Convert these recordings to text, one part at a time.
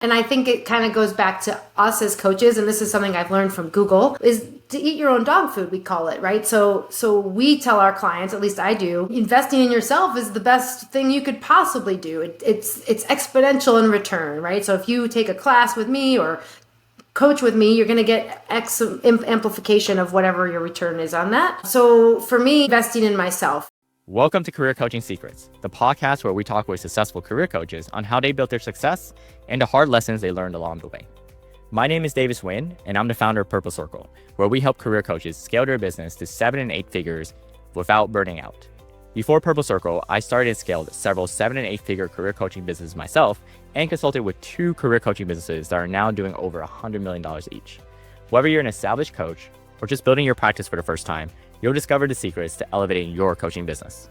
And I think it kind of goes back to us as coaches, and this is something I've learned from Google, is to eat your own dog food, we call it, right? So we tell our clients, at least I do, investing in yourself is the best thing you could possibly do. It's exponential in return, right? So if you take a class with me or coach with me, you're going to get X amplification of whatever your return is on that. So for me, investing in myself. Welcome to Career Coaching Secrets, the podcast where we talk with successful career coaches on how they built their success and the hard lessons they learned along the way. My name is Davis Nguyen, and I'm the founder of Purple Circle, where we help career coaches scale their business to 7 and 8 figures without burning out. Before Purple Circle, I started and scaled several 7 and 8 figure career coaching businesses myself and consulted with 2 career coaching businesses that are now doing over $100 million each. Whether you're an established coach or just building your practice for the first time, you'll discover the secrets to elevating your coaching business.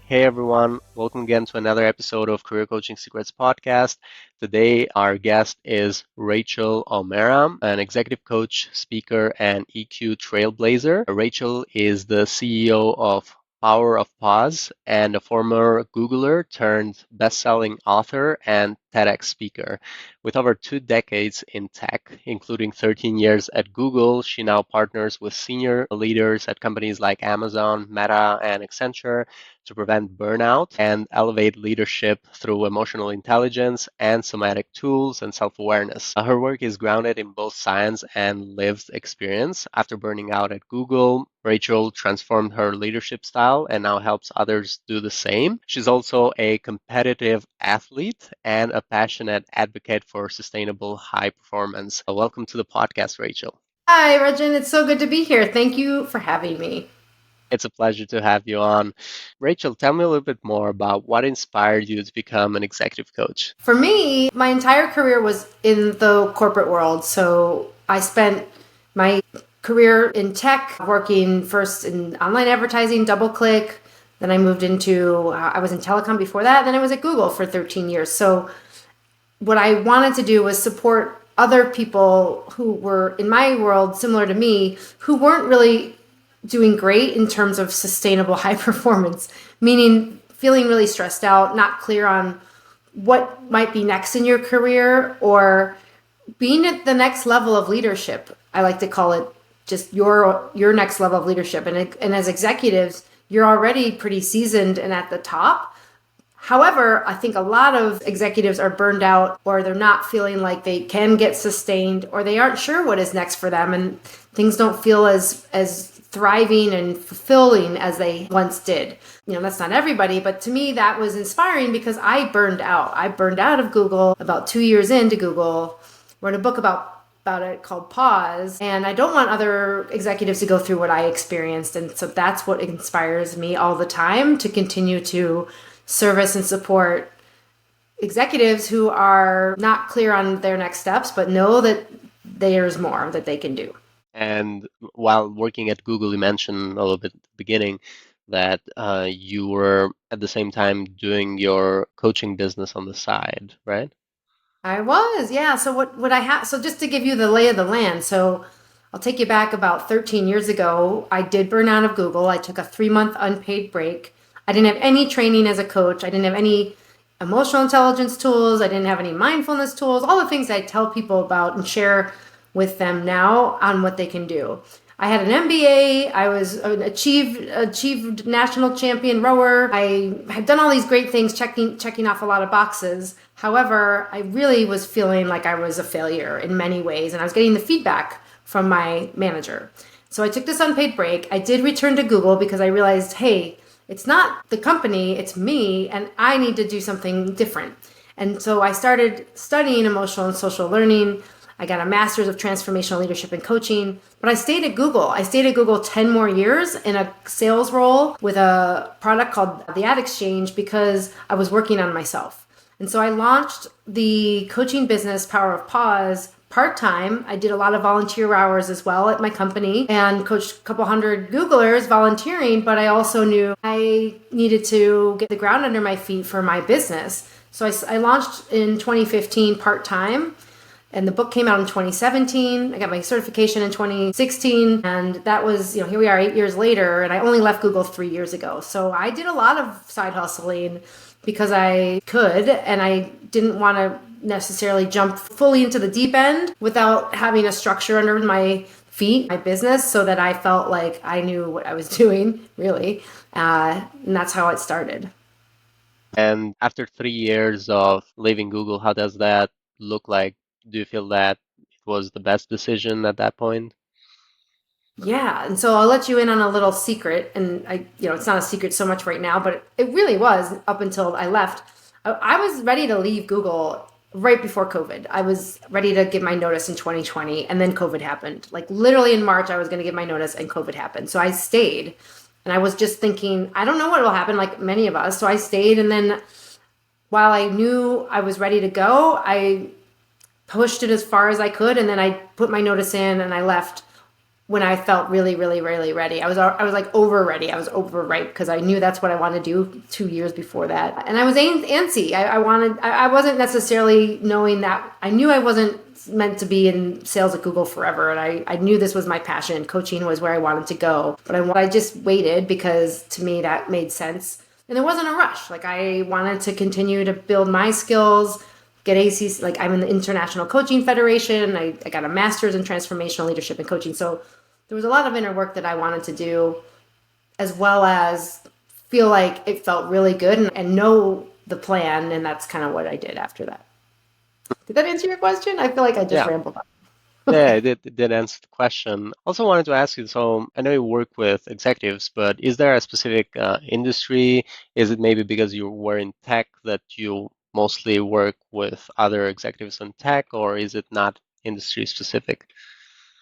Hey everyone, welcome again to another episode of Career Coaching Secrets podcast. Today our guest is Rachael O'Meara, an executive coach, speaker, and EQ trailblazer. Rachael is the CEO of Power of Pause and a former Googler turned best-selling author and TEDx speaker. With over 2 decades in tech, including 13 years at Google, she now partners with senior leaders at companies like Amazon, Meta, and Accenture to prevent burnout and elevate leadership through emotional intelligence and somatic tools and self-awareness. Her work is grounded in both science and lived experience. After burning out at Google, Rachael transformed her leadership style and now helps others do the same. She's also a competitive athlete and a passionate advocate for sustainable high performance. Welcome to the podcast, Rachael. Hi, Regin. It's so good to be here. Thank you for having me. It's a pleasure to have you on. Rachael, tell me a little bit more about what inspired you to become an executive coach. For me, my entire career was in the corporate world. So I spent my career in tech, working first in online advertising, DoubleClick. Then I moved into, I was in telecom before that. Then I was at Google for 13 years. So what I wanted to do was support other people who were in my world, similar to me, who weren't really doing great in terms of sustainable high performance, meaning feeling really stressed out, not clear on what might be next in your career, or being at the next level of leadership. I like to call it just your next level of leadership. And as executives, you're already pretty seasoned and at the top. However, I think a lot of executives are burned out, or they're not feeling like they can get sustained, or they aren't sure what is next for them, and things don't feel as thriving and fulfilling as they once did. You know, that's not everybody, but to me that was inspiring because I burned out. I burned out of Google about 2 years into Google. Wrote a book about it called Pause, and I don't want other executives to go through what I experienced, and so that's what inspires me all the time to continue to service and support executives who are not clear on their next steps, but know that there's more that they can do. And while working at Google, you mentioned a little bit at the beginning that you were at the same time doing your coaching business on the side, right? I was, yeah. So what I have, so just to give you the lay of the land. So I'll take you back about 13 years ago. I did burn out of Google. I took a 3-month unpaid break. I didn't have any training as a coach. I didn't have any emotional intelligence tools. I didn't have any mindfulness tools, all the things I tell people about and share with them now on what they can do. I had an MBA. I was an achieved national champion rower. I had done all these great things, checking off a lot of boxes. However, I really was feeling like I was a failure in many ways, and I was getting the feedback from my manager. So I took this unpaid break. I did return to Google because I realized, hey, it's not the company, it's me, and I need to do something different. And so I started studying emotional and social learning. I got a master's of transformational leadership and coaching, but I stayed at Google. I stayed at Google 10 more years in a sales role with a product called the Ad Exchange because I was working on myself. And so I launched the coaching business, Power of Pause, part-time. I did a lot of volunteer hours as well at my company and coached a couple hundred Googlers volunteering, but I also knew I needed to get the ground under my feet for my business. So I launched in 2015 part-time. And the book came out in 2017. I got my certification in 2016. And that was, here we are 8 years later. And I only left Google 3 years ago. So I did a lot of side hustling because I could. And I didn't want to necessarily jump fully into the deep end without having a structure under my feet, my business, so that I felt like I knew what I was doing, really. And that's how it started. And after 3 years of leaving Google, how does that look like? Do you feel that it was the best decision at that point? Yeah, and so I'll let you in on a little secret, and it's not a secret so much right now, but it really was up until I left. I was ready to leave Google right before COVID. I was ready to give my notice in 2020, and then COVID happened. Like literally in March, I was going to give my notice, and COVID happened. So I stayed, and I was just thinking, I don't know what will happen, like many of us. So I stayed, and then while I knew I was ready to go, I pushed it as far as I could, and then I put my notice in, and I left when I felt really, really, really ready. I was like over ready. I was overripe because I knew that's what I wanted to do 2 years before that. And I was antsy. I wasn't necessarily knowing that. I knew I wasn't meant to be in sales at Google forever. And I knew this was my passion. Coaching was where I wanted to go. But I just waited because to me that made sense. And there wasn't a rush. Like I wanted to continue to build my skills, get ACs, like I'm in the International Coaching Federation. I got a master's in transformational leadership and coaching. So there was a lot of inner work that I wanted to do, as well as feel like it felt really good and know the plan. And that's kind of what I did after that. Did that answer your question? I feel like I just Yeah. rambled on. Yeah, it did answer the question. Also wanted to ask you, so I know you work with executives, but is there a specific industry? Is it maybe because you were in tech that you mostly work with other executives in tech, or is it not industry specific?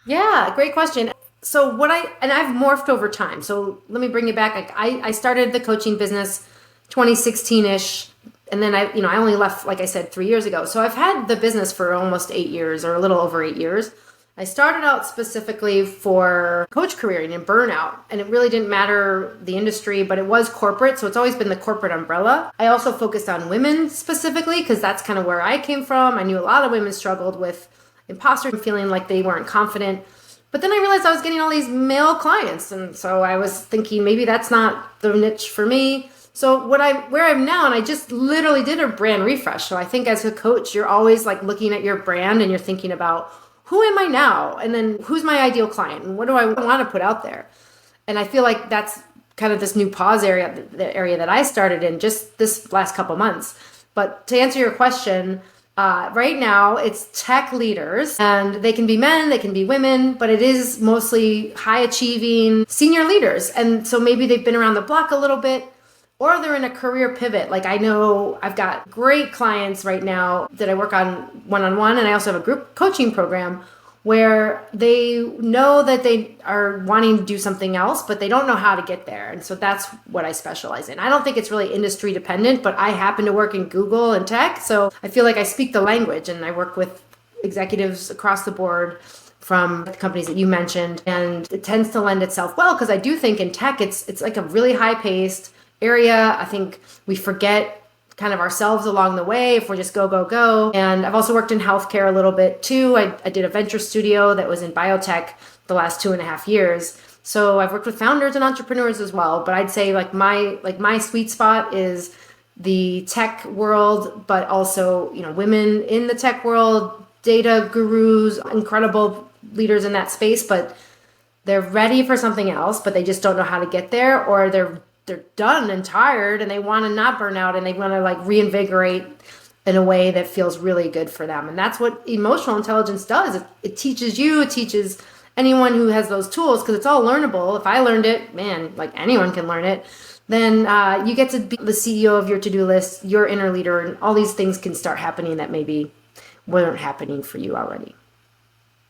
Yeah, great question. So I've morphed over time. So let me bring it back. Like I started the coaching business 2016-ish. And then I only left, like I said, 3 years ago. So I've had the business for almost 8 years or a little over 8 years. I started out specifically for coach careering and burnout. And it really didn't matter the industry, but it was corporate. So it's always been the corporate umbrella. I also focused on women specifically because that's kind of where I came from. I knew a lot of women struggled with imposter feeling like they weren't confident. But then I realized I was getting all these male clients. And so I was thinking maybe that's not the niche for me. So where I'm now, and I just literally did a brand refresh. So I think as a coach, you're always like looking at your brand and you're thinking about who am I now? And then who's my ideal client? And what do I want to put out there? And I feel like that's kind of this new pause area, the area that I started in just this last couple months. But to answer your question, right now it's tech leaders, and they can be men, they can be women, but it is mostly high achieving senior leaders. And so maybe they've been around the block a little bit, or they're in a career pivot. Like I know I've got great clients right now that I work on one-on-one, and I also have a group coaching program where they know that they are wanting to do something else, but they don't know how to get there. And so that's what I specialize in. I don't think it's really industry dependent, but I happen to work in Google and tech. So I feel like I speak the language, and I work with executives across the board from the companies that you mentioned. And it tends to lend itself well because I do think in tech, it's like a really high paced area. I think we forget kind of ourselves along the way if we're just go, go, go. And I've also worked in healthcare a little bit too. I did a venture studio that was in biotech the last 2.5 years. So I've worked with founders and entrepreneurs as well. But I'd say my sweet spot is the tech world, but also, women in the tech world, data gurus, incredible leaders in that space, but they're ready for something else, but they just don't know how to get there, or they're done and tired and they want to not burn out and they want to like reinvigorate in a way that feels really good for them. And that's what emotional intelligence does. It teaches you, it teaches anyone who has those tools, because it's all learnable. If I learned it, man, like anyone can learn it. Then you get to be the CEO of your to-do list, your inner leader, and all these things can start happening that maybe weren't happening for you already.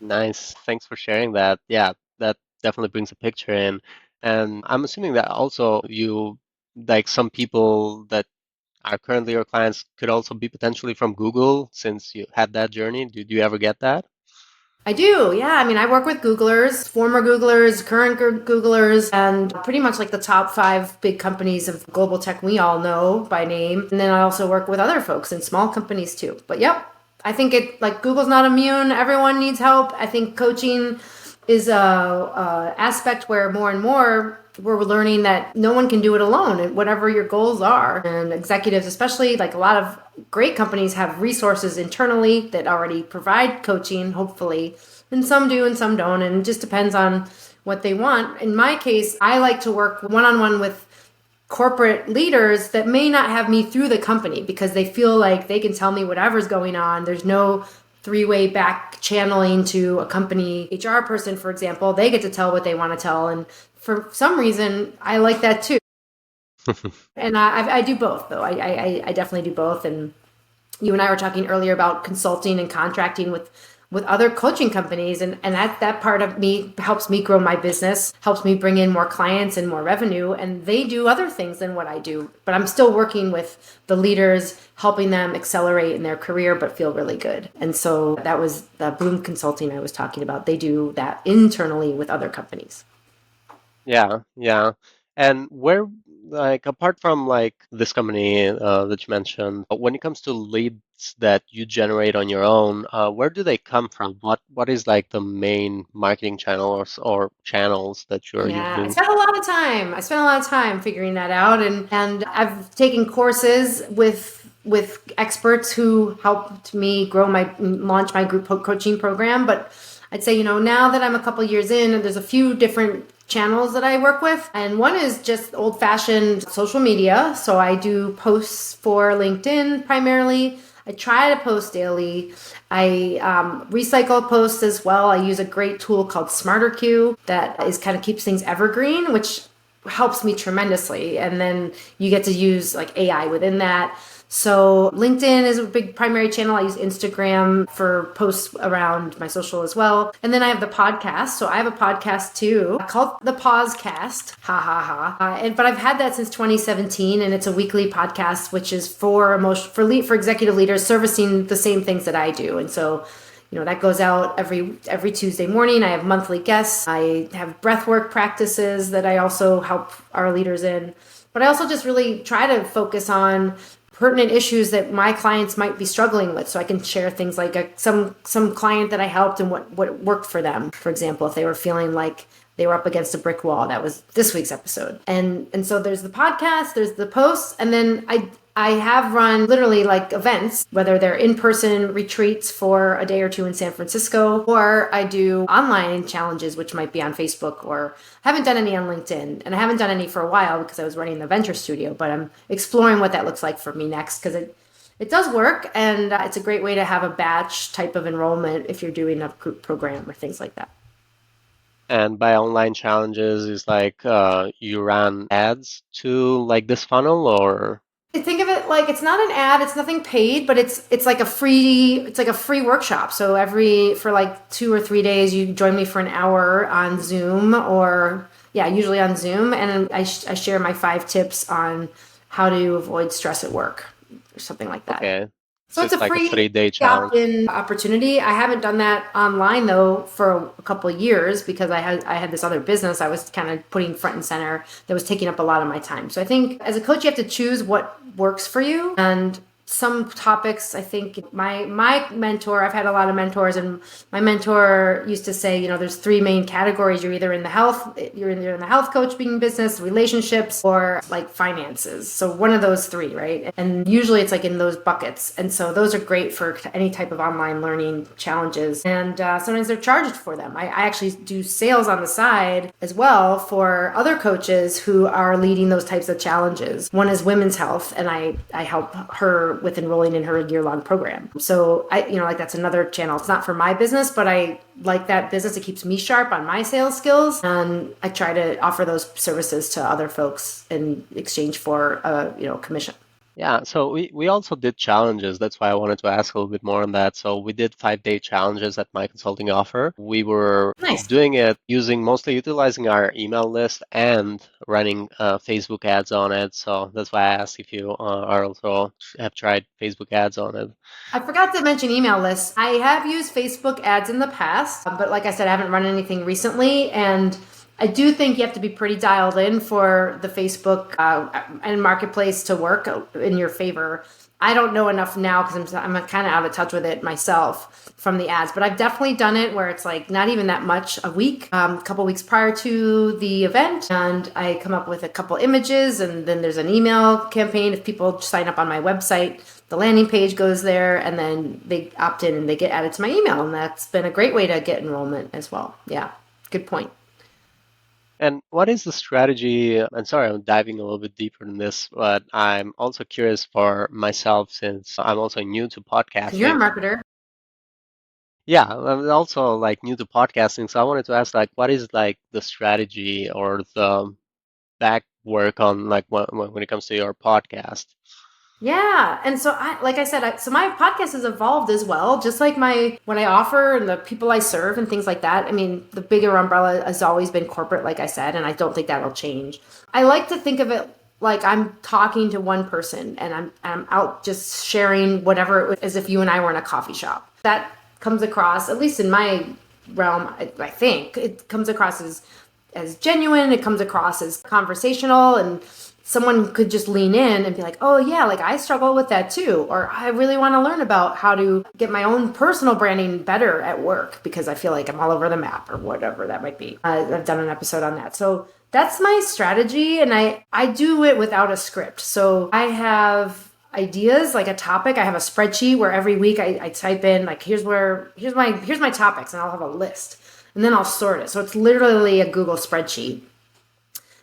Nice. Thanks for sharing that. Yeah, that definitely brings a picture in. And I'm assuming that also you, like some people that are currently your clients could also be potentially from Google since you had that journey. Do you ever get that? I do, yeah. I mean, I work with Googlers, former Googlers, current Googlers, and pretty much like the top 5 big companies of global tech we all know by name. And then I also work with other folks in small companies too. But yep, I think Google's not immune. Everyone needs help. I think coaching is a aspect where more and more we're learning that no one can do it alone, and whatever your goals are. And executives, especially, like a lot of great companies have resources internally that already provide coaching, hopefully. And some do and some don't. And it just depends on what they want. In my case, I like to work one-on-one with corporate leaders that may not have me through the company because they feel like they can tell me whatever's going on. There's no three-way back channeling to a company HR person, for example. They get to tell what they want to tell. And for some reason, I like that too. And I do both, though. I definitely do both. And you and I were talking earlier about consulting and contracting with other coaching companies, and that part of me helps me grow my business, helps me bring in more clients and more revenue, and they do other things than what I do, but I'm still working with the leaders, helping them accelerate in their career but feel really good. And so that was the Bloom Consulting I was talking about. They do that internally with other companies. Yeah, yeah. And where, like, apart from like this company that you mentioned, when it comes to leads that you generate on your own, where do they come from? What is like the main marketing channel or channels that you're Yeah, I using? spent a lot of time. I spent a lot of time figuring that out, and I've taken courses with experts who helped me launch my group coaching program. But I'd say, now that I'm a couple years in, there's a few different channels that I work with, and one is just old-fashioned social media. So I do posts for LinkedIn primarily. I try to post daily. I recycle posts as well. I use a great tool called SmarterQ that is kind of keeps things evergreen, which helps me tremendously. And then you get to use like AI within that. So LinkedIn is a big primary channel. I use Instagram for posts around my social as well. And then I have the podcast. So I have a podcast too called the Pausecast. Ha ha ha. But I've had that since 2017, and it's a weekly podcast, which is for executive leaders servicing the same things that I do. And so that goes out every Tuesday morning. I have monthly guests. I have breathwork practices that I also help our leaders in. But I also just really try to focus on pertinent issues that my clients might be struggling with. So I can share things like some client that I helped and what worked for them. For example, if they were feeling like they were up against a brick wall, that was this week's episode. And so there's the podcast, there's the posts, and then I have run literally like events, whether they're in-person retreats for a day or two in San Francisco, or I do online challenges, which might be on Facebook, or I haven't done any on LinkedIn, and I haven't done any for a while because I was running the venture studio, but I'm exploring what that looks like for me next because it does work, and it's a great way to have a batch type of enrollment if you're doing a group program or things like that. And by online challenges is like you ran ads to like this funnel or Think of it like it's not an ad, it's nothing paid, but it's like a free workshop. So for like 2 or 3 days, you join me for an hour on Zoom, or usually on Zoom, and I share my 5 tips on how to avoid stress at work or something like that. okay. So So it's a it's like a free 3-day challenge. opt-in opportunity. I haven't done that online though for a couple of years because I had this other business I was kind of putting front and center that was taking up a lot of my time. So I think as a coach, you have to choose what works for you, and some topics, I think my mentor, I've had a lot of mentors, and my mentor used to say, there's 3 main categories. You're either in the health coaching business, relationships, or like finances. So one of those 3, right? And usually it's like in those buckets. And so those are great for any type of online learning challenges. And sometimes they're charged for them. I actually do sales on the side as well for other coaches who are leading those types of challenges. One is women's health, and I help her with enrolling in her year-long program. So like that's another channel. It's not for my business, but I like that business. It keeps me sharp on my sales skills, and I try to offer those services to other folks in exchange for commission. Yeah, so we also did challenges. That's why I wanted to ask a little bit more on that. So we did 5-day challenges at my consulting offer. We were Nice. doing it mostly utilizing our email list and running Facebook ads on it. So that's why I asked if you are also have tried Facebook ads on it. I forgot to mention email lists. I have used Facebook ads in the past, but like I said, I haven't run anything recently. And I do think you have to be pretty dialed in for the Facebook and marketplace to work in your favor. I don't know enough now because I'm kind of out of touch with it myself from the ads, but I've definitely done it where it's like not even that much a week, a couple weeks prior to the event, and I come up with a couple images, and then there's an email campaign. If people sign up on my website, the landing page goes there, and then they opt in and they get added to my email, and that's been a great way to get enrollment as well. Yeah, good point. And what is the strategy? And sorry, I'm diving a little bit deeper in this, but I'm also curious for myself since I'm also new to Because you're a podcasting. marketer. Yeah, I'm also like new to podcasting, so I wanted to ask like, what is like the strategy or the back work on like when it comes to your podcast? Yeah. And so like I said, so my podcast has evolved as well, just like what I offer and the people I serve and things like that. I mean, the bigger umbrella has always been corporate, like I said, and I don't think that'll change. I like to think of it like I'm talking to one person and I'm out just sharing whatever as if you and I were in a coffee shop. That comes across, at least in my realm, I think it comes across as genuine. It comes across as conversational, and someone could just lean in and be like, oh yeah, like I struggle with that too. Or I really want to learn about how to get my own personal branding better at work because I feel like I'm all over the map or whatever that might be. I've done an episode on that. So that's my strategy. And I do it without a script. So I have ideas, like a topic. I have a spreadsheet where every week I type in like, here's my topics, and I'll have a list, and then I'll sort it. So it's literally a Google spreadsheet.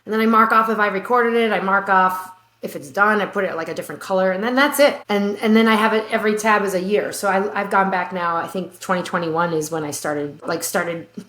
And then I mark off if I recorded it. I mark off if it's done. I put it like a different color, and then that's it. And then I have it, every tab is a year. So I've gone back now. I think 2021 is when I started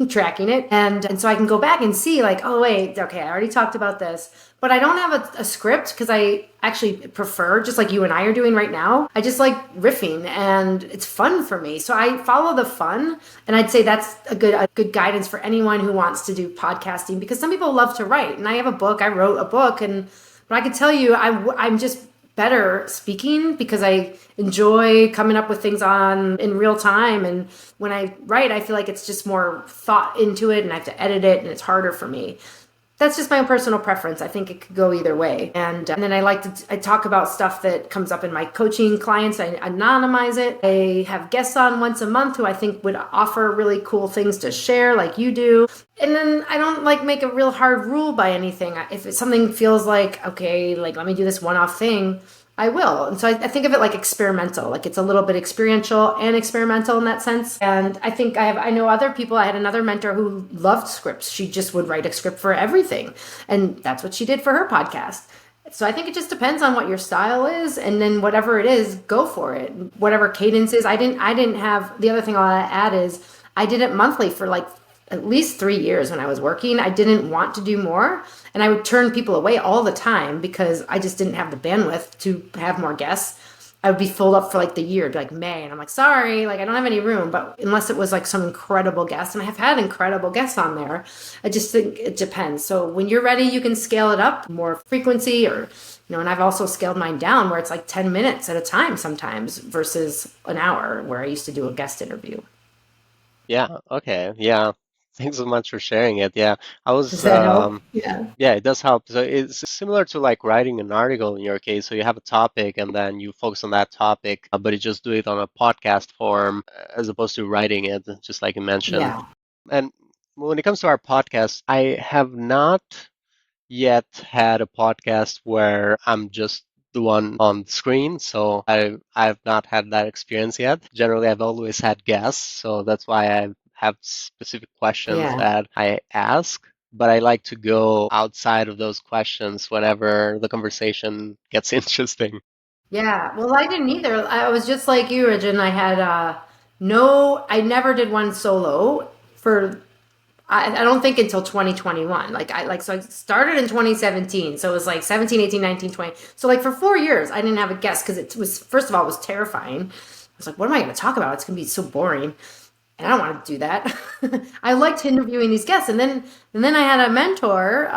tracking it, and so I can go back and see like, oh wait, okay, I already talked about this, but I don't have a script because I actually prefer, just like you and I are doing right now, I just like riffing and it's fun for me. So I follow the fun, and I'd say that's a good guidance for anyone who wants to do podcasting, because some people love to write, and I have a book. I wrote a book, but I could tell you I'm just better speaking because I enjoy coming up with things in real time. And when I write, I feel like it's just more thought into it, and I have to edit it, and it's harder for me. That's just my own personal preference. I think it could go either way. And then I talk about stuff that comes up in my coaching clients. I anonymize it. I have guests on once a month who I think would offer really cool things to share, like you do. And then I don't like make a real hard rule by anything. If something feels like, okay, like let me do this one-off thing, I will. And so I think of it like experimental, like it's a little bit experiential and experimental in that sense. And I think I know other people. I had another mentor who loved scripts. She just would write a script for everything. And that's what she did for her podcast. So I think it just depends on what your style is, and then whatever it is, go for it. Whatever cadence is. I didn't have, the other thing I'll add is I did it monthly for like at least 3 years when I was working. I didn't want to do more, and I would turn people away all the time because I just didn't have the bandwidth to have more guests. I would be filled up for like the year, it'd be like May, and I'm like, sorry, like I don't have any room. But unless it was like some incredible guest, and I have had incredible guests on there, I just think it depends. So when you're ready, you can scale it up more frequency, or and I've also scaled mine down where it's like 10 minutes at a time sometimes versus an hour where I used to do a guest interview. Yeah, okay. Yeah. Thanks so much for sharing it. Yeah. I Does was that help? Yeah. yeah, it does help. So it's similar to like writing an article in your case. So you have a topic and then you focus on that topic, but you just do it on a podcast form as opposed to writing it, just like you mentioned. Yeah. And when it comes to our podcast, I have not yet had a podcast where I'm just the one on the screen. So I've not had that experience yet. Generally, I've always had guests, so that's why I have specific questions Yeah. that I ask. But I like to go outside of those questions whenever the conversation gets interesting. Yeah. Well, I didn't either. I was just like you, Rich, and I had I never did one solo for I don't think until 2021. So I started in 2017. So it was like 17, 18, 19, 20. So like for 4 years, I didn't have a guest because it was, first of all, it was terrifying. I was like, what am I going to talk about? It's going to be so boring. And I don't want to do that. I liked interviewing these guests. And then I had a mentor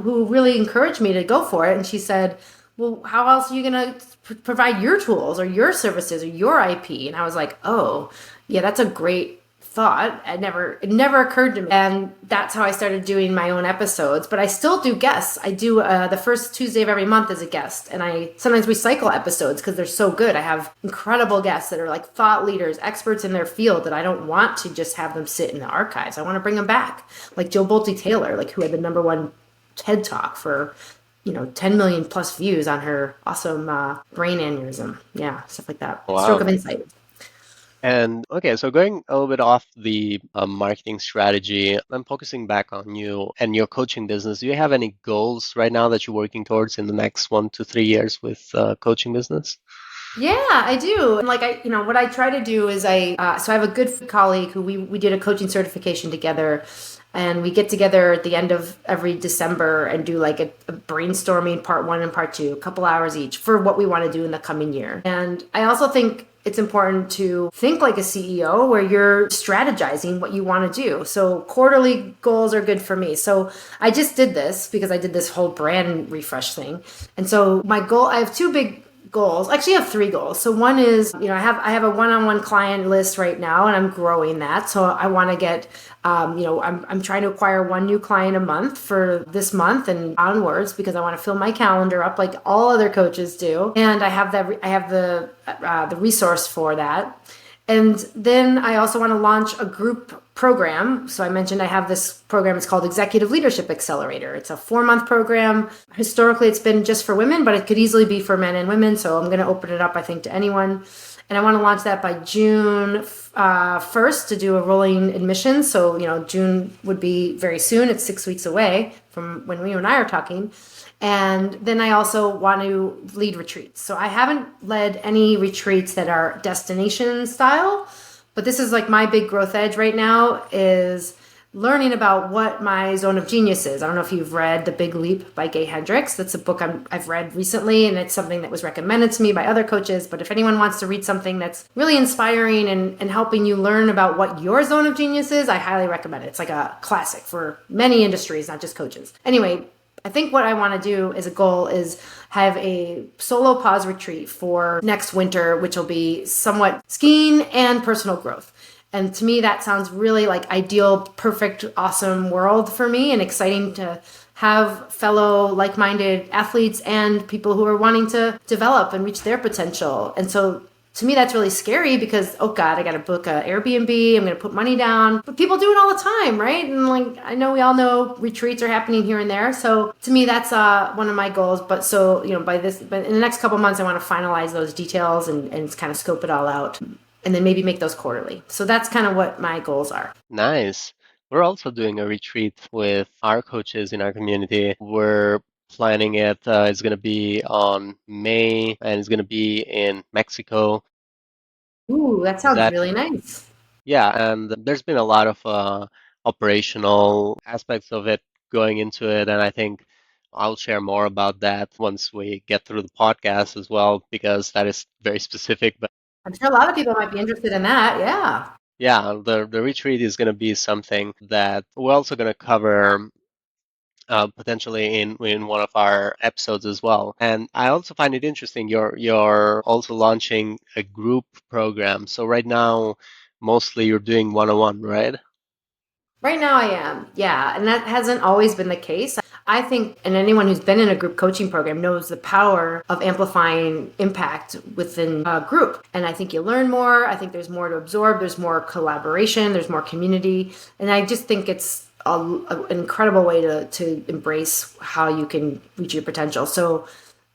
who really encouraged me to go for it. And she said, well, how else are you going to provide your tools or your services or your IP? And I was like, oh, yeah, that's a great thought. It never occurred to me. And that's how I started doing my own episodes. But I still do guests. I do the first Tuesday of every month as a guest. And I sometimes recycle episodes because they're so good. I have incredible guests that are like thought leaders, experts in their field that I don't want to just have them sit in the archives. I want to bring them back. Like Joe Bolte Taylor, like who had the #1 TED Talk for 10 million plus views on her awesome brain aneurysm. Yeah, stuff like that. Stroke Wow. of insight. And okay, so going a little bit off the marketing strategy, I'm focusing back on you and your coaching business. Do you have any goals right now that you're working towards in the next 1 to 3 years with coaching business? Yeah, I do. And like what I try to do is so I have a good colleague who we did a coaching certification together, and we get together at the end of every December and do like a brainstorming part one and part two, a couple hours each for what we want to do in the coming year. And I also think it's important to think like a CEO where you're strategizing what you want to do. So quarterly goals are good for me. So I just did this because I did this whole brand refresh thing. And so I have two big goals. Actually, I have three goals. So one is, I have a one-on-one client list right now, and I'm growing that. So I want to get, I'm trying to acquire one new client a month for this month and onwards because I want to fill my calendar up like all other coaches do, and I have the resource for that. And then I also want to launch a group program. So I mentioned I have this program. It's called Executive Leadership Accelerator. It's a 4-month program. Historically, it's been just for women, but it could easily be for men and women. So I'm going to open it up, I think, to anyone. And I want to launch that by June 1st to do a rolling admission. So, June would be very soon. It's 6 weeks away from when you and I are talking. And then I also want to lead retreats. So I haven't led any retreats that are destination style, but this is like my big growth edge right now is learning about what my zone of genius is. I don't know if you've read The Big Leap by Gay Hendricks. That's a book I've read recently, and it's something that was recommended to me by other coaches. But if anyone wants to read something that's really inspiring and helping you learn about what your zone of genius is, I highly recommend it. It's like a classic for many industries, not just coaches. Anyway, I think what I want to do as a goal is have a solo pause retreat for next winter, which will be somewhat skiing and personal growth. And to me, that sounds really like ideal, perfect, awesome world for me, and exciting to have fellow like-minded athletes and people who are wanting to develop and reach their potential. And so to me, that's really scary because, oh God, I got to book an Airbnb. I'm going to put money down. But people do it all the time, right? And like, I know we all know retreats are happening here and there. So to me, that's one of my goals. But so, but in the next couple months, I want to finalize those details and kind of scope it all out and then maybe make those quarterly. So that's kind of what my goals are. Nice. We're also doing a retreat with our coaches in our community. We're planning it. It's going to be on May and it's going to be in Mexico. Ooh, that sounds That, really nice. yeah, and there's been a lot of operational aspects of it going into it. And I think I'll share more about that once we get through the podcast as well, because that is very specific. But I'm sure a lot of people might be interested in that. Yeah. yeah, the retreat is going to be something that we're also going to cover potentially in one of our episodes as well. And I also find it interesting. You're also launching a group program. So right now, mostly you're doing one-on-one, right? Right now I am. Yeah. And that hasn't always been the case. I think, and anyone who's been in a group coaching program knows the power of amplifying impact within a group. And I think you learn more. I think there's more to absorb. There's more collaboration. There's more community. And I just think it's an incredible way to embrace how you can reach your potential. So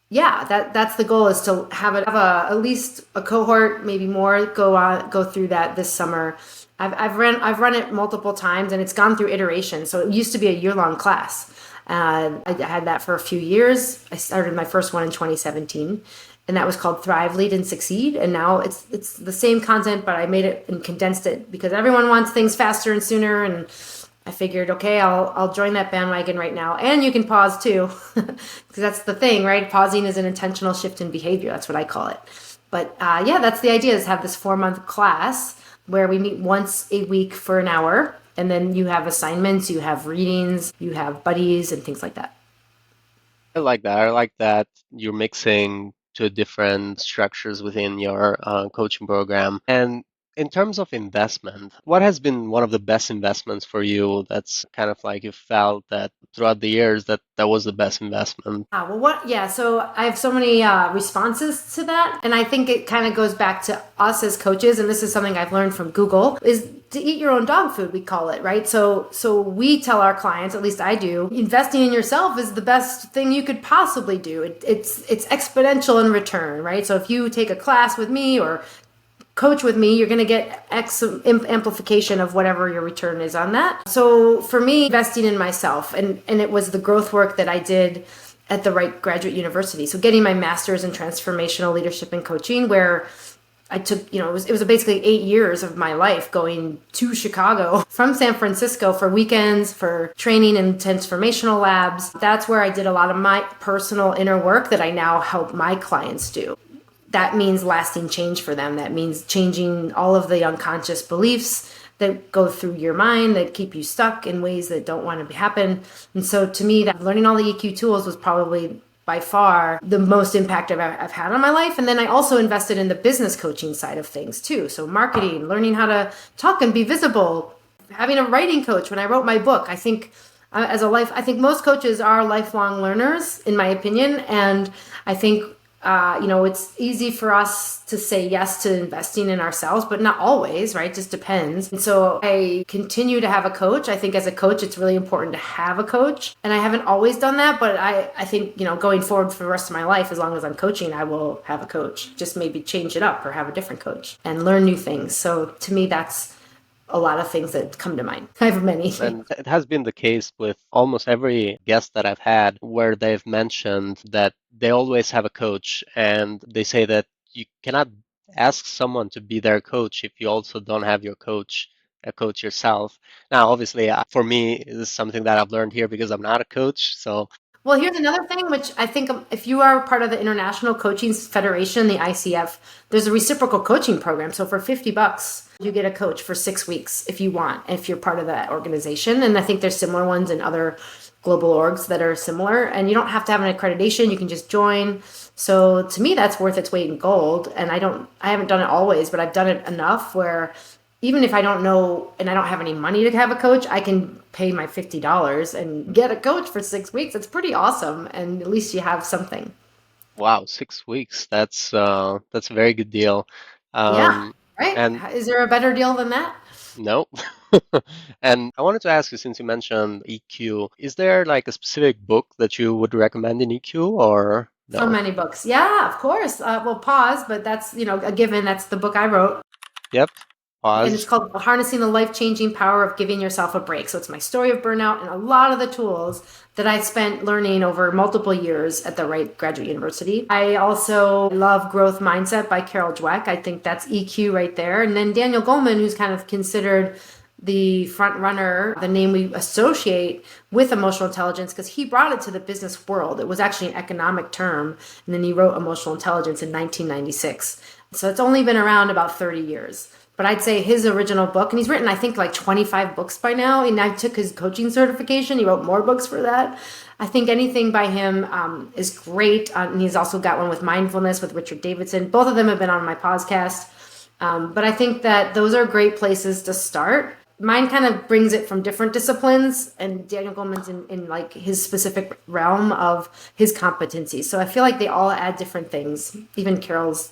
yeah, that's the goal is to have at least a cohort, maybe more, go through that this summer. I've run it multiple times and it's gone through iterations. So it used to be a year-long class. I had that for a few years. I started my first one in 2017, and that was called Thrive, Lead, and Succeed. And now it's the same content, but I made it and condensed it because everyone wants things faster and sooner. And I figured, okay, I'll join that bandwagon right now. And you can pause too, because that's the thing, right? Pausing is an intentional shift in behavior. That's what I call it. But yeah, that's the idea: is have this 4-month class where we meet once a week for an hour, and then you have assignments, you have readings, you have buddies, and things like that. I like that. I like that you're mixing two different structures within your coaching program. And In terms of investment, what has been one of the best investments for you that's kind of like you felt that throughout the years that that was the best investment? Yeah, so I have so many responses to that. And I think it kind of goes back to us as coaches. And this is something I've learned from Google is to eat your own dog food, we call it, right? So we tell our clients, at least I do, investing in yourself is the best thing you could possibly do. It's exponential in return, right? So if you take a class with me or coach with me, you're going to get X amplification of whatever your return is on that. So for me, investing in myself, and it was the growth work that I did at the right graduate university. So getting my master's in transformational leadership and coaching, where I took, it was basically 8 years of my life going to Chicago from San Francisco for weekends, for training in transformational labs. That's where I did a lot of my personal inner work that I now help my clients do. That means lasting change for them. That means changing all of the unconscious beliefs that go through your mind that keep you stuck in ways that don't want to happen. And so to me, that learning all the EQ tools was probably by far the most impact I've had on my life. And then I also invested in the business coaching side of things too. So marketing, learning how to talk and be visible, having a writing coach when I wrote my book. I think I think most coaches are lifelong learners, in my opinion. And I think it's easy for us to say yes to investing in ourselves, but not always, right? It just depends. And so I continue to have a coach. I think as a coach, it's really important to have a coach. And I haven't always done that, but I think, going forward for the rest of my life, as long as I'm coaching, I will have a coach. Just maybe change it up or have a different coach and learn new things. So to me, that's a lot of things that come to mind. I have many. And it has been the case with almost every guest that I've had where they've mentioned that they always have a coach, and they say that you cannot ask someone to be their coach if you also don't have a coach yourself. Now, obviously, for me, this is something that I've learned here because I'm not a coach. So, Well, here's another thing, which I think if you are part of the International Coaching Federation, the ICF, there's a reciprocal coaching program. So for $50, you get a coach for 6 weeks if you want, if you're part of that organization. And I think there's similar ones in other global orgs that are similar. And you don't have to have an accreditation. You can just join. So to me, that's worth its weight in gold. And I haven't done it always, but I've done it enough where even if I don't know and I don't have any money to have a coach, I can pay my $50 and get a coach for 6 weeks. It's pretty awesome. And at least you have something. wow, 6 weeks. That's a very good deal. Yeah. Right. And Is there a better deal than that? no. And I wanted to ask you, since you mentioned EQ, is there like a specific book that you would recommend in EQ or So no? many books. Yeah, of course. Well, pause, but that's, a given. That's the book I wrote. Yep. And it's Pause. called Harnessing the Life-Changing Power of Giving Yourself a Break. So it's my story of burnout and a lot of the tools that I spent learning over multiple years at the Wright Graduate University. I also love Growth Mindset by Carol Dweck. I think that's EQ right there. And then Daniel Goleman, who's kind of considered the front runner, the name we associate with emotional intelligence, because he brought it to the business world. It was actually an economic term. And then he wrote Emotional Intelligence in 1996. So it's only been around about 30 years. But I'd say his original book, and he's written, I think, like 25 books by now. And I took his coaching certification. He wrote more books for that. I think anything by him is great. And he's also got one with mindfulness with Richard Davidson. Both of them have been on my podcast. But I think that those are great places to start. Mine kind of brings it from different disciplines, and Daniel Goleman's in like his specific realm of his competency. So I feel like they all add different things. Even Carol's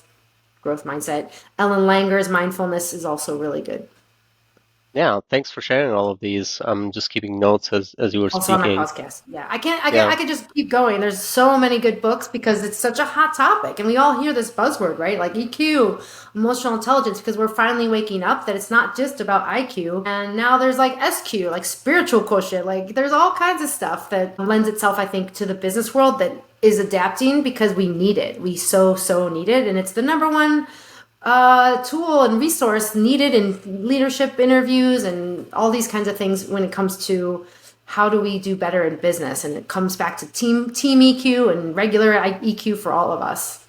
Growth Mindset. Ellen Langer's Mindfulness is also really good. Yeah, thanks for sharing all of these. I'm just keeping notes as you were Also on my speaking. podcast. Yeah, Yeah. I could just keep going. There's so many good books because it's such a hot topic, and we all hear this buzzword, right? Like EQ, emotional intelligence, because we're finally waking up that it's not just about IQ. And now there's like SQ, like spiritual quotient. Like there's all kinds of stuff that lends itself, I think, to the business world that is adapting because we need it. We so need it, and it's the number one tool and resource needed in leadership interviews and all these kinds of things when it comes to how do we do better in business. And it comes back to team EQ and regular EQ for all of us.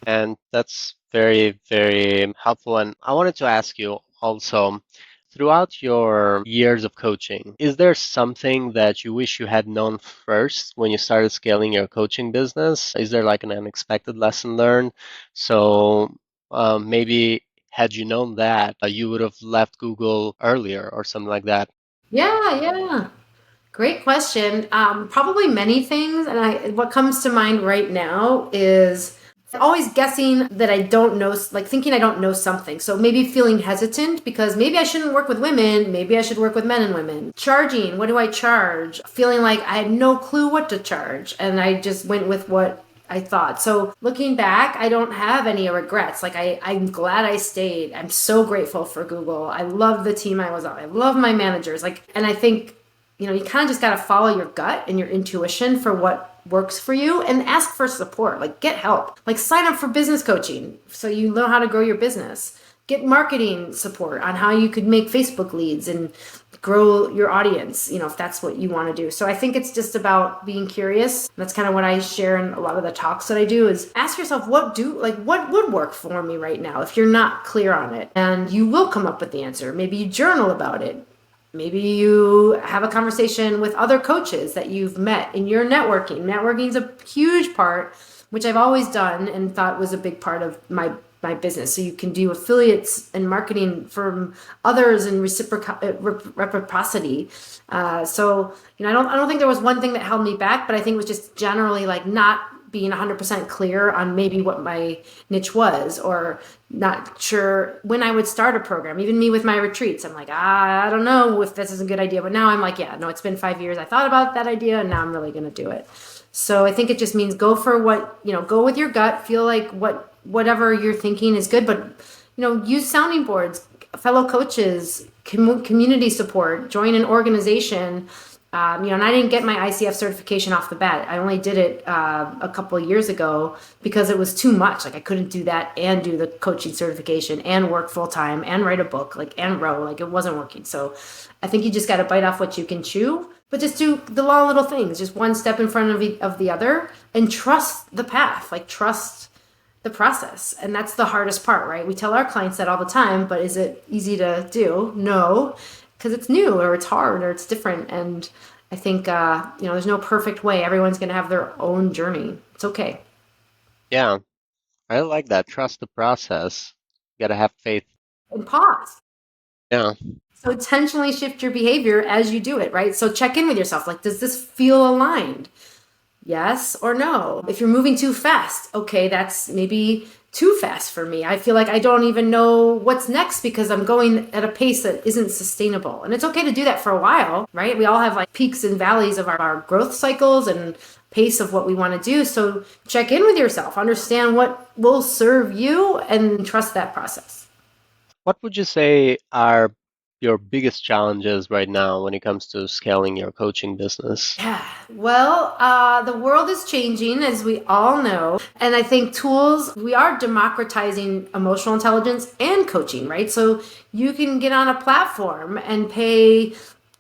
And that's very, very helpful. And I wanted to ask you also, throughout your years of coaching, is there something that you wish you had known first when you started scaling your coaching business? Is there like an unexpected lesson learned? So maybe had you known that, you would have left Google earlier or something like that? Yeah, yeah. Great question. Probably many things, and what comes to mind right now is always guessing that I don't know, like thinking I don't know something. So maybe feeling hesitant because maybe I shouldn't work with women, maybe I should work with men and women. Charging, what do I charge? Feeling like I had no clue what to charge, and I just went with what I thought. So looking back, I don't have any regrets. Like I'm glad I stayed. I'm so grateful for Google. I love the team I was on. I love my managers. Like, and I think you kind of just got to follow your gut and your intuition for what works for you and ask for support. Like, get help. Like, sign up for business coaching so you know how to grow your business. Get marketing support on how you could make Facebook leads and grow your audience, if that's what you want to do. So I think it's just about being curious. That's kind of what I share in a lot of the talks that I do is ask yourself what would work for me right now if you're not clear on it. And you will come up with the answer. Maybe you journal about it. Maybe you have a conversation with other coaches that you've met in your networking. Networking is a huge part, which I've always done and thought was a big part of my business. So you can do affiliates and marketing from others and reciprocity. I don't think there was one thing that held me back, but I think it was just generally like not being 100% clear on maybe what my niche was, or not sure when I would start a program. Even me with my retreats, I'm like, I don't know if this is a good idea. But now I'm like, yeah, no, it's been 5 years. I thought about that idea and now I'm really going to do it. So I think it just means go for go with your gut, feel like whatever you're thinking is good, but use sounding boards, fellow coaches, community support, join an organization. And I didn't get my ICF certification off the bat. I only did it a couple of years ago because it was too much. Like I couldn't do that and do the coaching certification and work full time and write a book, and row. Like it wasn't working. So I think you just got to bite off what you can chew, but just do the little things, just one step in front of the other, and trust the path. Like trust the process. And that's the hardest part, right? We tell our clients that all the time, but is it easy to do? No, because it's new or it's hard or it's different. And I think, there's no perfect way. Everyone's going to have their own journey. It's okay. Yeah, I like that. Trust the process. You gotta have faith. And pause. Yeah. So intentionally shift your behavior as you do it, right? So check in with yourself. Like, does this feel aligned? Yes or no. If you're moving too fast, okay, that's maybe too fast for me. I feel like I don't even know what's next because I'm going at a pace that isn't sustainable. And it's okay to do that for a while, right? We all have like peaks and valleys of our growth cycles and pace of what we want to do. So check in with yourself, understand what will serve you, and trust that process. What would you say are your biggest challenges right now when it comes to scaling your coaching business? Yeah, well, the world is changing, as we all know. And I think we are democratizing emotional intelligence and coaching, right? So you can get on a platform and pay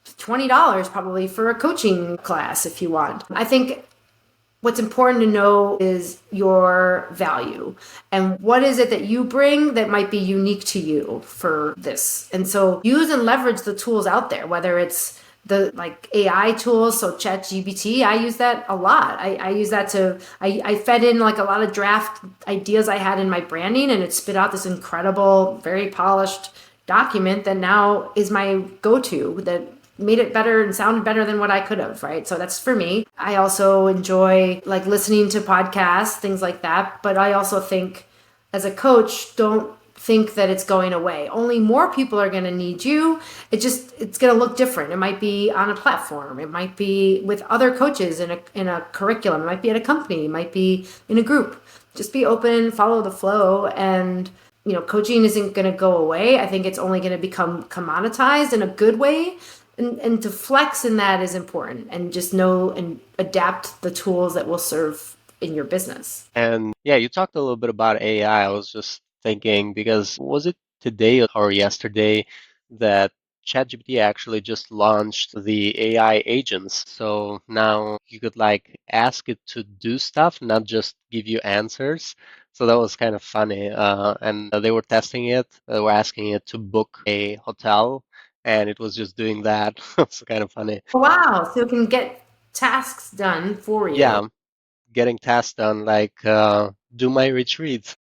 $20 probably for a coaching class if you want. I think what's important to know is your value and what is it that you bring that might be unique to you for this. And so use and leverage the tools out there, whether it's the like AI tools. So ChatGPT, I use that a lot. I use that I fed in like a lot of draft ideas I had in my branding, and it spit out this incredible, very polished document that now is my go-to, that made it better and sounded better than what I could have, right? So that's for me. I also enjoy like listening to podcasts, things like that. But I also think as a coach, don't think that it's going away. Only more people are going to need you. It's going to look different. It might be on a platform. It might be with other coaches in a curriculum. It might be at a company. It might be in a group. Just be open, follow the flow, and coaching isn't going to go away. I think it's only going to become commoditized in a good way. And to flex in that is important, and just know and adapt the tools that will serve in your business. And yeah, you talked a little bit about AI. I was just thinking, because was it today or yesterday that ChatGPT actually just launched the AI agents? So now you could like ask it to do stuff, not just give you answers. So that was kind of funny. And they were testing it. They were asking it to book a hotel, and it was just doing that. It's kind of funny. Wow, so it can get tasks done for you. Yeah, getting tasks done, like do my retreat.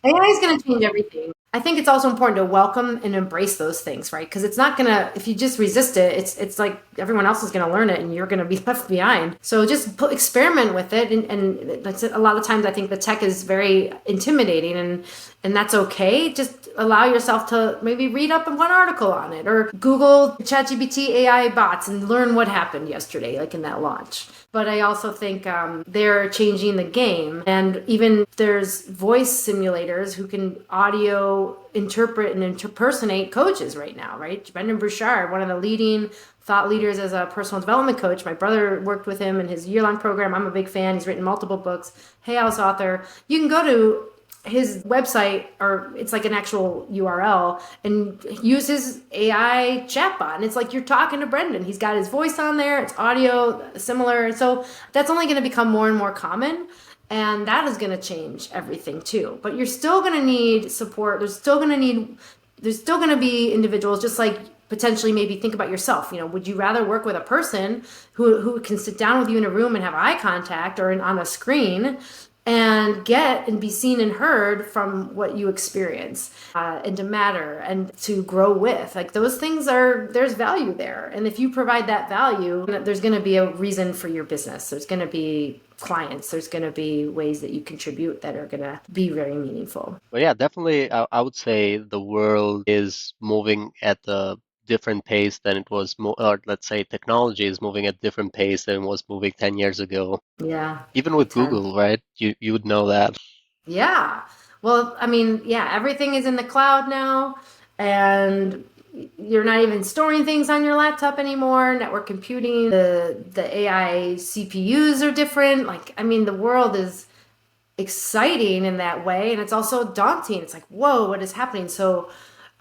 AI is going to change everything. I think it's also important to welcome and embrace those things, right? Because it's not gonna, if you just resist it, it's like everyone else is gonna learn it and you're gonna be left behind. So just experiment with it, and that's a lot of times I think the tech is very intimidating, and that's okay. Just allow yourself to maybe read up one article on it or Google ChatGPT AI bots and learn what happened yesterday, like in that launch. But I also think they're changing the game. And even there's voice simulators who can audio interpret and impersonate coaches right now, right? Brendan Burchard, one of the leading thought leaders as a personal development coach. My brother worked with him in his year-long program. I'm a big fan. He's written multiple books. Hay House author. You can go to his website, or it's like an actual URL, and use his AI chatbot. And it's like you're talking to Brendan. He's got his voice on there. It's audio similar. So that's only going to become more and more common. And that is going to change everything too. But you're still going to need support. There's still going to be individuals, just like potentially maybe think about yourself. Would you rather work with a person who can sit down with you in a room and have eye contact or on a screen and get and be seen and heard from what you experience, and to matter and to grow with, like those things there's value there. And if you provide that value, there's going to be a reason for your business. There's going to be clients. There's going to be ways that you contribute that are going to be very meaningful. Well, yeah, definitely. I would say the world is moving at a different pace than it was, or let's say technology is moving at different pace than it was moving 10 years ago. Yeah. Even with 10. Google, right? You would know that. Yeah. Well, I mean, yeah, everything is in the cloud now, and you're not even storing things on your laptop anymore. Network computing, the AI CPUs are different. Like, I mean, the world is exciting in that way, and it's also daunting. It's like, whoa, what is happening? So,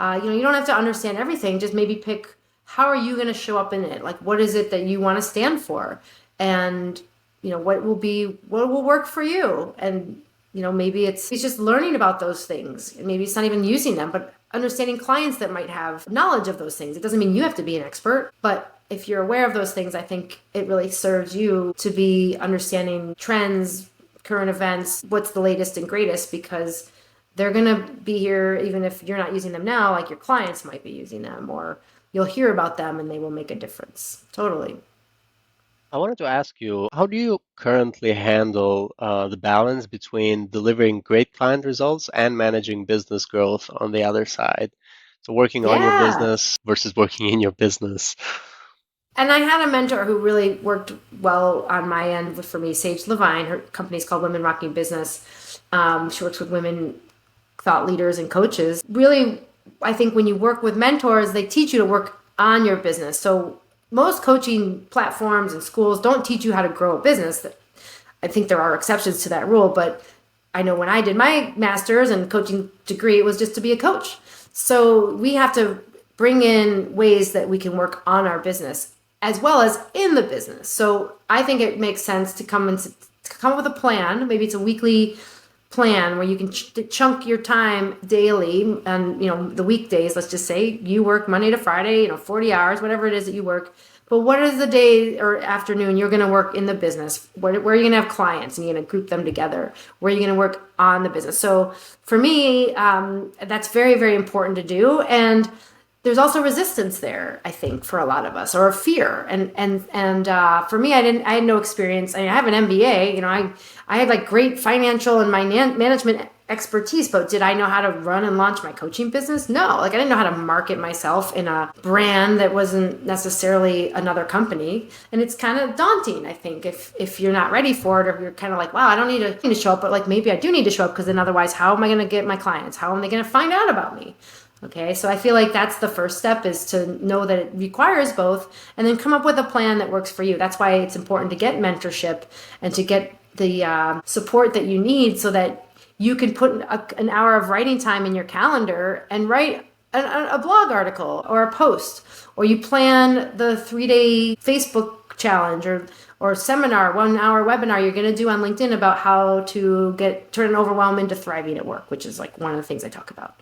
you don't have to understand everything. Just maybe pick, how are you going to show up in it? Like, what is it that you want to stand for? And what will work for you? And maybe it's just learning about those things. Maybe it's not even using them, but understanding clients that might have knowledge of those things. It doesn't mean you have to be an expert, but if you're aware of those things, I think it really serves you to be understanding trends, current events, what's the latest and greatest, because they're going to be here even if you're not using them now. Like, your clients might be using them, or you'll hear about them and they will make a difference. Totally. I wanted to ask you, how do you currently handle the balance between delivering great client results and managing business growth on the other side? So working on your Yeah. business versus working in your business. And I had a mentor who really worked well on my end for me, Sage Levine. Her company's called Women Rocking Business. She works with women thought leaders and coaches. Really, I think when you work with mentors, they teach you to work on your business. So most coaching platforms and schools don't teach you how to grow a business. I think there are exceptions to that rule, but I know when I did my master's and coaching degree, it was just to be a coach. So we have to bring in ways that we can work on our business as well as in the business. So I think it makes sense to come up with a plan. Maybe it's a weekly plan where you can chunk your time daily, and the weekdays, let's just say you work Monday to Friday, 40 hours, whatever it is that you work. But what is the day or afternoon you're going to work in the business? Where are you going to have clients and you're going to group them together? Where are you going to work on the business? So for me, that's very, very important to do. And there's also resistance there, I think, for a lot of us, or fear. And for me, I had no experience. I have an MBA. I had like great financial and management expertise, but did I know how to run and launch my coaching business? No. Like, I didn't know how to market myself in a brand that wasn't necessarily another company. And it's kind of daunting, I think, if you're not ready for it, or if you're kind of like, wow, I don't need to show up, but like maybe I do need to show up, because then otherwise, how am I going to get my clients? How am they going to find out about me? Okay, so I feel like that's the first step, is to know that it requires both, and then come up with a plan that works for you. That's why it's important to get mentorship and to get the support that you need, so that you can put an hour of writing time in your calendar and write a blog article or a post, or you plan the 3-day Facebook challenge or seminar, 1-hour webinar you're going to do on LinkedIn about how to turn an overwhelm into thriving at work, which is like one of the things I talk about.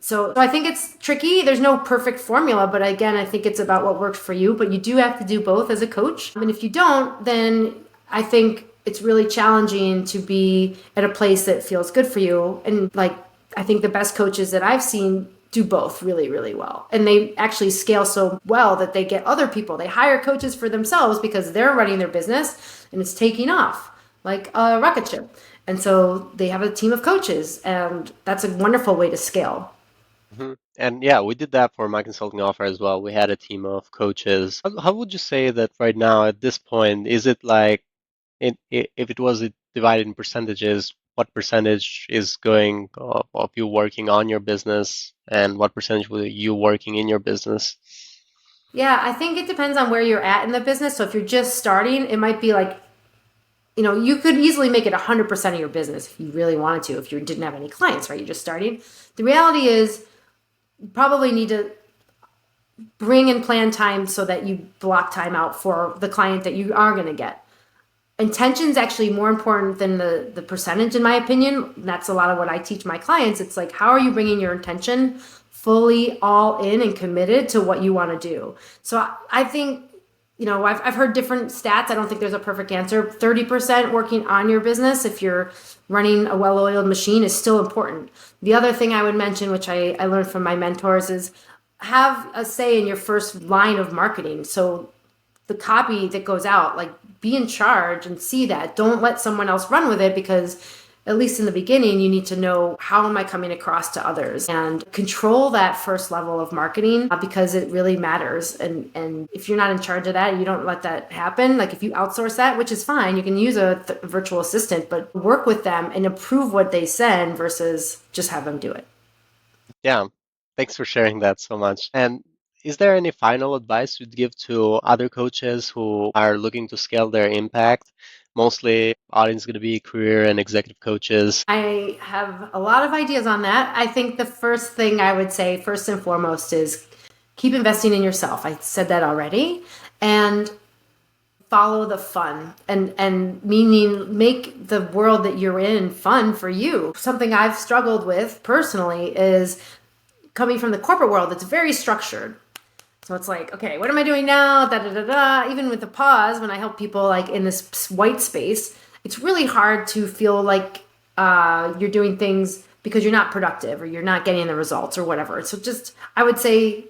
So I think it's tricky. There's no perfect formula, but again, I think it's about what works for you. But you do have to do both as a coach. And if you don't, then I think it's really challenging to be at a place that feels good for you. And like I think the best coaches that I've seen do both really, really well. And they actually scale so well that they get other people. They hire coaches for themselves because they're running their business and it's taking off, like Rachael. And so they have a team of coaches, and that's a wonderful way to scale. And yeah, we did that for my consulting offer as well. We had a team of coaches. How would you say that right now at this point, is it like if it was divided in percentages, what percentage is going of you working on your business and what percentage were you working in your business? Yeah, I think it depends on where you're at in the business. So if you're just starting, it might be like, you could easily make it 100% of your business if you really wanted to, if you didn't have any clients, right? You're just starting. The reality is you probably need to bring and plan time so that you block time out for the client that you are going to get. Intention is actually more important than the percentage, in my opinion. That's a lot of what I teach my clients. It's like, how are you bringing your intention fully all in and committed to what you want to do? So I think, I've heard different stats. I don't think there's a perfect answer. 30% working on your business, if you're running a well-oiled machine, is still important. The other thing I would mention, which I learned from my mentors, is have a say in your first line of marketing. So the copy that goes out, like, be in charge and see that. Don't let someone else run with it, because at least in the beginning, you need to know, how am I coming across to others, and control that first level of marketing, because it really matters. And if you're not in charge of that, you don't let that happen. Like, if you outsource that, which is fine, you can use a virtual assistant, but work with them and approve what they send versus just have them do it. Yeah, thanks for sharing that so much. And is there any final advice you'd give to other coaches who are looking to scale their impact? Mostly, audience is going to be career and executive coaches. I have a lot of ideas on that. I think the first thing I would say, first and foremost, is keep investing in yourself. I said that already. And follow the fun, and meaning make the world that you're in fun for you. Something I've struggled with personally is coming from the corporate world. It's very structured. So it's like, okay, what am I doing now? Da da da da. Even with the pause, when I help people like in this white space, it's really hard to feel like you're doing things because you're not productive or you're not getting the results or whatever. So just, I would say,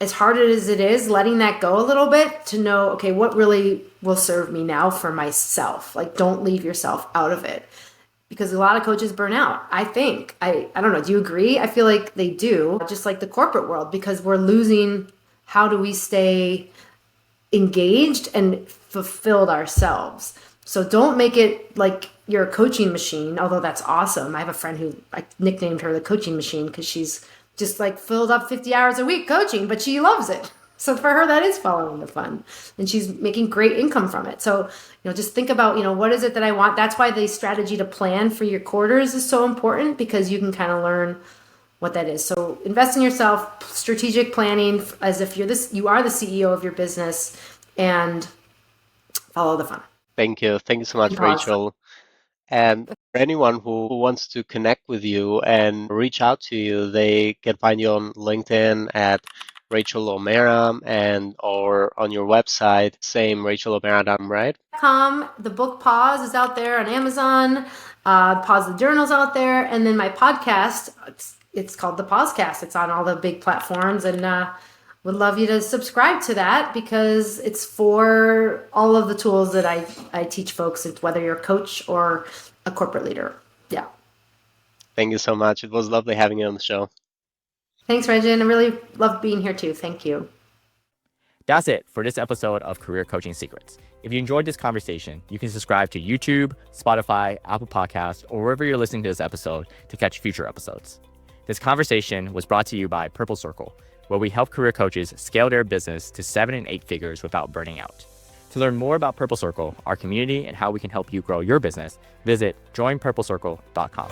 as hard as it is, letting that go a little bit to know, okay, what really will serve me now for myself? Like, don't leave yourself out of it, because a lot of coaches burn out. I think, I don't know. Do you agree? I feel like they do, just like the corporate world, because we're losing. How do we stay engaged and fulfilled ourselves? So don't make it like you're a coaching machine, although that's awesome. I have a friend who I nicknamed her the coaching machine because she's just like filled up 50 hours a week coaching, but she loves it. So for her, that is following the fun, and she's making great income from it. So, just think about, what is it that I want? That's why the strategy to plan for your quarters is so important, because you can kind of learn what that is. So invest in yourself, strategic planning, as if you are the CEO of your business, and follow the fun. Thank you. Thank you so much, Rachael. And for anyone who wants to connect with you and reach out to you, they can find you on LinkedIn at Rachael O'Meara, or on your website, same RachelO'Meara.com, right? The book Pause is out there on Amazon. Pause the Journal's out there. And then my podcast, it's called the Pausecast. It's on all the big platforms, and would love you to subscribe to that, because it's for all of the tools that I teach folks, whether you're a coach or a corporate leader. Yeah. Thank you so much. It was lovely having you on the show. Thanks, Regin. I really love being here too. Thank you. That's it for this episode of Career Coaching Secrets. If you enjoyed this conversation, you can subscribe to YouTube, Spotify, Apple Podcasts, or wherever you're listening to this episode to catch future episodes. This conversation was brought to you by Purple Circle, where we help career coaches scale their business to 7 and 8 figures without burning out. To learn more about Purple Circle, our community, and how we can help you grow your business, visit joinpurplecircle.com.